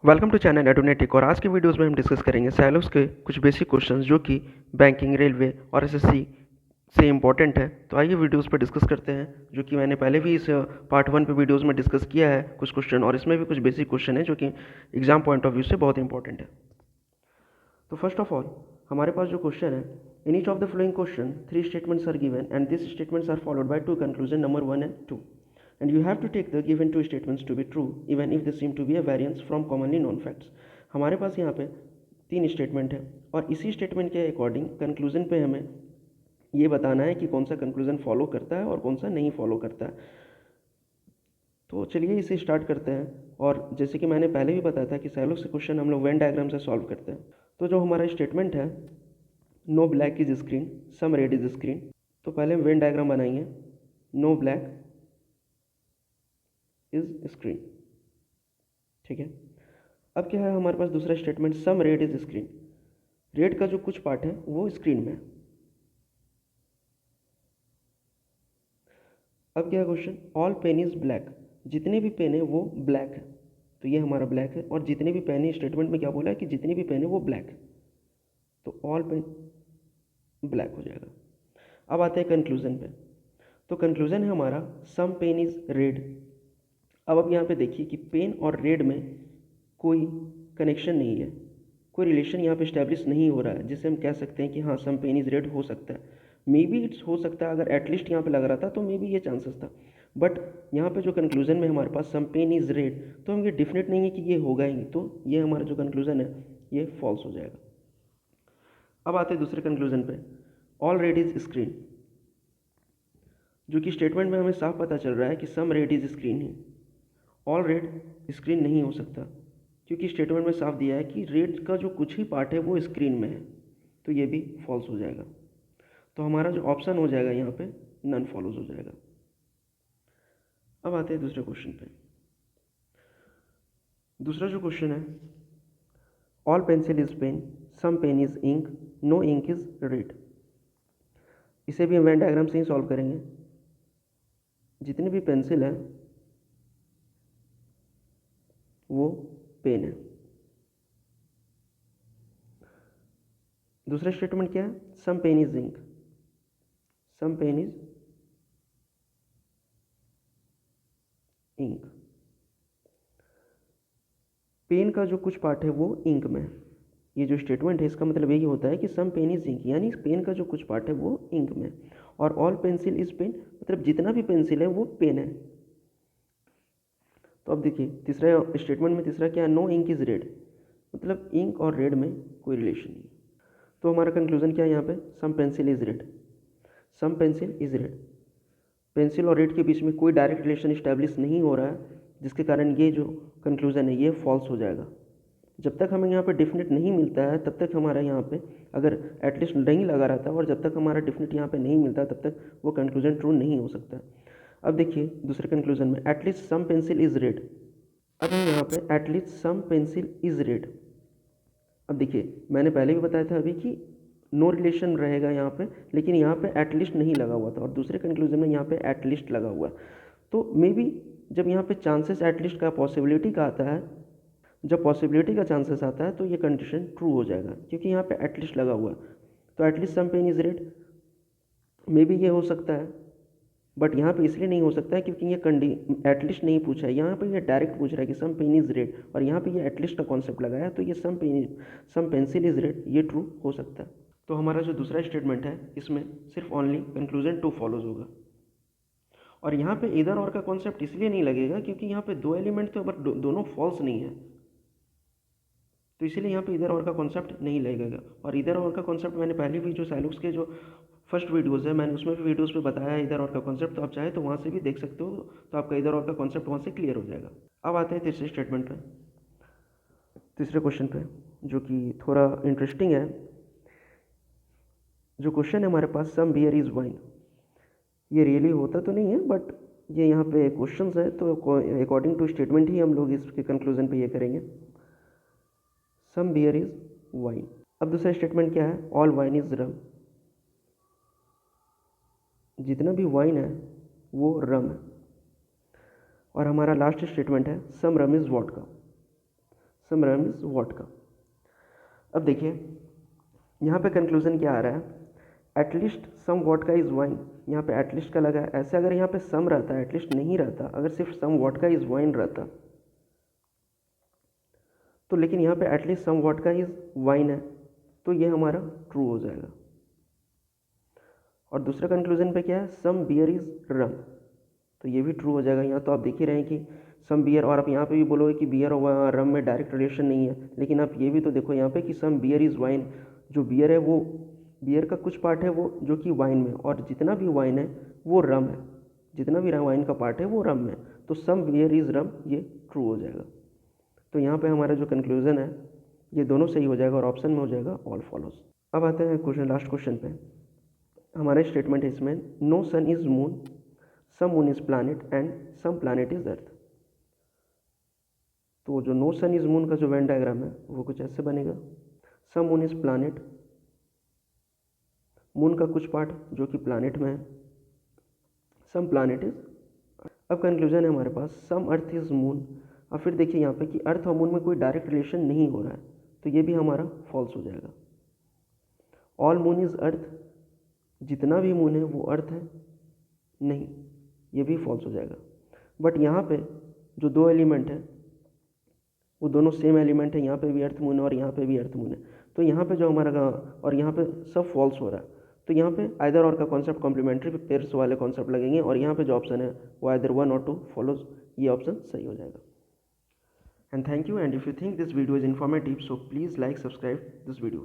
Welcome to channel एडोनेटिक। और आज के वीडियोस में हम डिस्कस करेंगे सैलोस के कुछ बेसिक क्वेश्चंस जो कि बैंकिंग, रेलवे और एसएससी से इंपॉर्टेंट है। तो आइए वीडियोस पर डिस्कस करते हैं, जो कि मैंने पहले भी इस पार्ट 1 पे वीडियोस में डिस्कस किया है कुछ क्वेश्चन, और इसमें भी कुछ बेसिक क्वेश्चन है जो कि एग्जाम पॉइंट ऑफ व्यू से बहुत इंपॉर्टेंट है। तो फर्स्ट ऑफ ऑल हमारे पास जो क्वेश्चन है, in each of the following question 3 statements are given and this statements are followed by 2 conclusion number 1 and 2, and you have to take the given 2 statements to be true even if they seem to be a variance from commonly known facts। हमारे पास यहाँ पे 3 statement है और इसी statement के according conclusion पे हमें ये बताना है कि कौन सा कंक्लूजन फॉलो करता है और कौन सा नहीं फॉलो करता है। तो चलिए इसे स्टार्ट करते हैं। और जैसे कि मैंने पहले भी बताया था कि सैलोस से क्वेश्चन हम लोग वेन डायग्राम से सॉल्व करते हैं। तो जो हमारा स्टेटमेंट है, no black is screen, some red is screen, तो पहले हम वेन डायग्राम बनाएंगे। नो ब्लैक इज स्क्रीन, ठीक है। अब क्या है हमारे पास दूसरा statement, some red is screen. Red का जो कुछ पार्ट है वो स्क्रीन में है। अब क्या है question, all pen is black, जितने भी पेन है वो ब्लैक है। तो ये हमारा ब्लैक है, और जितने भी पेन है, स्टेटमेंट में क्या बोला है कि जितने भी पेन है वो ब्लैक है, तो ऑल पेन ब्लैक हो जाएगा। अब आते हैं कंक्लूजन पे। तो कंक्लूजन है हमारा सम पेन इज रेड। अब यहाँ पे देखिए कि पेन और रेड में कोई कनेक्शन नहीं है, कोई रिलेशन यहाँ पे इस्टेब्लिश नहीं हो रहा है, जिससे हम कह सकते हैं कि हाँ सम पेन इज रेड हो सकता है। मे बी इट्स हो सकता है, अगर एटलीस्ट यहाँ पे लग रहा था तो मे बी ये चांसेस था। बट यहाँ पे जो कंक्लूजन में हमारे पास सम पेन इज रेड, तो हम ये डिफिनेट नहीं है कि ये होगा ही, तो ये हमारा जो कंक्लूजन है ये फॉल्स हो जाएगा। अब आते हैं दूसरे कंक्लूजन पे, ऑल रेड इज स्क्रीन, जो कि स्टेटमेंट में हमें साफ पता चल रहा है कि सम रेड इज स्क्रीन ही। ऑल रेड स्क्रीन नहीं हो सकता, क्योंकि स्टेटमेंट में साफ दिया है कि रेड का जो कुछ ही पार्ट है वो स्क्रीन में है, तो ये भी फॉल्स हो जाएगा। तो हमारा जो ऑप्शन हो जाएगा यहाँ पे नन फॉलोज हो जाएगा। अब आते हैं दूसरे क्वेश्चन पे। दूसरा जो क्वेश्चन है, all pencil is pen, some pen is ink, no ink is red. इसे भी हम वेन डायग्राम से ही सॉल्व करेंगे। जितनी भी पेंसिल है वो पेन है। दूसरा स्टेटमेंट क्या है, some pen is ink, some pen is ink. Pen का जो कुछ पार्ट है वो इंक में है। ये जो स्टेटमेंट है इसका मतलब यही होता है कि सम पेन इज इंक, यानी पेन का जो कुछ पार्ट है वो इंक में। और ऑल पेंसिल इज पेन, मतलब जितना भी पेंसिल है वो पेन है। तो अब देखिए तीसरा स्टेटमेंट में तीसरा क्या है, नो इंक इज रेड, मतलब इंक और रेड में कोई रिलेशन नहीं। तो हमारा कंक्लूजन क्या है यहाँ पे, some pencil is red, some pencil is red. Pencil और रेड के बीच में कोई डायरेक्ट रिलेशन इस्टेब्लिश नहीं हो रहा है, जिसके कारण ये जो कंक्लूजन है ये फॉल्स हो जाएगा। जब तक हमें यहाँ पे डिफिनेट नहीं मिलता है तब तक हमारा यहाँ पे अगर एटलीस्ट नहीं लगा रहता, और जब तक हमारा डिफिनेट यहाँ पे नहीं मिलता तब तक वो कंक्लूजन ट्रू नहीं हो सकता। अब देखिए दूसरे कंक्लूजन में, at least some pencil is red. अब हम यहाँ पे at least some pencil is red. अब देखिए मैंने पहले भी बताया था अभी कि नो रिलेशन रहेगा यहाँ पे, लेकिन यहाँ पे एटलीस्ट नहीं लगा हुआ था, और दूसरे कंक्लूजन में यहाँ पे एटलीस्ट लगा हुआ है। तो मे बी जब यहाँ पे चांसेस एटलीस्ट का पॉसिबिलिटी का आता है, जब पॉसिबिलिटी का चांसेस आता है तो ये कंडीशन ट्रू हो जाएगा, क्योंकि यहाँ पे एटलीस्ट लगा हुआ है। तो at least some pen is red, maybe ये हो सकता है, बट यहाँ पे इसलिए नहीं हो सकता है क्योंकि ये एटलीस्ट नहीं पूछा है, यहाँ पे ये डायरेक्ट पूछ रहा है कि सम पेन इज रेड, और यहाँ पे ये एटलीस्ट का कॉन्सेप्ट लगाया है, तो ये सम पेंसिल इज रेड ये ट्रू हो सकता है। तो हमारा जो दूसरा स्टेटमेंट है इसमें सिर्फ ओनली कंक्लूजन टू फॉलोज होगा। और यहाँ पे इधर और का कॉन्सेप्ट इसलिए नहीं लगेगा क्योंकि यहाँ पे दो एलिमेंट थे बट दोनों फॉल्स नहीं है, तो इसीलिए यहाँ पे इधर और का कॉन्सेप्ट नहीं लगेगा। और इधर और का कॉन्सेप्ट मैंने पहले भी जो सैलूक्स के जो फर्स्ट वीडियोज़ है मैंने उसमें भी वीडियोज़ पे बताया है इधर और का कॉन्सेप्ट, तो आप चाहे तो वहाँ से भी देख सकते हो, तो आपका इधर और का कॉन्सेप्ट वहाँ से क्लियर हो जाएगा। अब आते हैं तीसरे स्टेटमेंट पे, तीसरे क्वेश्चन पे, जो कि थोड़ा इंटरेस्टिंग है। जो क्वेश्चन है हमारे पास, सम बियर इज़ वाइन, ये रियली होता तो नहीं है बट ये यहाँ पे क्वेश्चन है, तो अकॉर्डिंग टू स्टेटमेंट ही हम लोग इसके कंक्लूजन पे ये करेंगे, सम बियर इज़ वाइन। अब दूसरा स्टेटमेंट क्या है, ऑल वाइन इज़ रम, जितना भी वाइन है वो रम है। और हमारा लास्ट स्टेटमेंट है, some rum is vodka, some rum is vodka. अब देखिए यहाँ पे कंक्लूजन क्या आ रहा है, at least some vodka is wine. यहाँ पे एटलीस्ट का लगा है, ऐसे अगर यहाँ पे सम रहता है, एटलीस्ट नहीं रहता, अगर सिर्फ सम वोडका इज़ वाइन रहता तो, लेकिन यहाँ पे at least some vodka is wine है, तो ये हमारा ट्रू हो जाएगा। और दूसरा कंक्लूजन पे क्या है, सम बियर इज़ रम, तो ये भी ट्रू हो जाएगा। यहाँ तो आप देख ही रहे हैं कि सम बियर, और आप यहाँ पे भी बोलोगे कि बियर और रम में डायरेक्ट रिलेशन नहीं है, लेकिन आप ये भी तो देखो यहाँ पे कि सम बियर इज़ वाइन, जो बियर है वो बियर का कुछ पार्ट है वो जो कि वाइन में, और जितना भी वाइन है वो रम है, जितना भी वाइन का पार्ट है वो रम में, तो सम बियर इज़ रम, ये ट्रू हो जाएगा। तो यहाँ पे हमारा जो कंक्लूजन है ये दोनों सही हो जाएगा और ऑप्शन में हो जाएगा ऑल फॉलोज। अब आते हैं क्वेश्चन, लास्ट क्वेश्चन पे। हमारा स्टेटमेंट है इसमें, no sun is moon, some moon is planet and some planet is earth. तो जो नो सन इज़ मून का जो वेन डायग्राम है वो कुछ ऐसे बनेगा, सम मून इज़ प्लानिट, मून का कुछ पार्ट जो कि प्लानिट में है, सम प्लानिट इज। अब कंक्लूजन है हमारे पास, सम अर्थ इज मून। अब फिर देखिए यहाँ पे कि अर्थ और मून में कोई डायरेक्ट रिलेशन नहीं हो रहा है, तो ये भी हमारा फॉल्स हो जाएगा। ऑल मून इज अर्थ, जितना भी मून है वो अर्थ है, नहीं, ये भी फॉल्स हो जाएगा। बट यहाँ पे जो दो एलिमेंट है वो दोनों सेम एलिमेंट है, यहाँ पे भी अर्थ मून है और यहाँ पे भी अर्थ मून है, तो यहाँ पे जो हमारा और यहाँ पे सब फॉल्स हो रहा है, तो यहाँ पे आइदर और का कॉन्सेप्ट कॉम्प्लीमेंट्री पे पेयर्स वाले कॉन्सेप्ट लगेंगे, और यहाँ पे जो ऑप्शन है वो आइदर 1 और 2 फॉलोज, ये ऑप्शन सही हो जाएगा। And thank you, and if you think this video is informative so please like subscribe this video.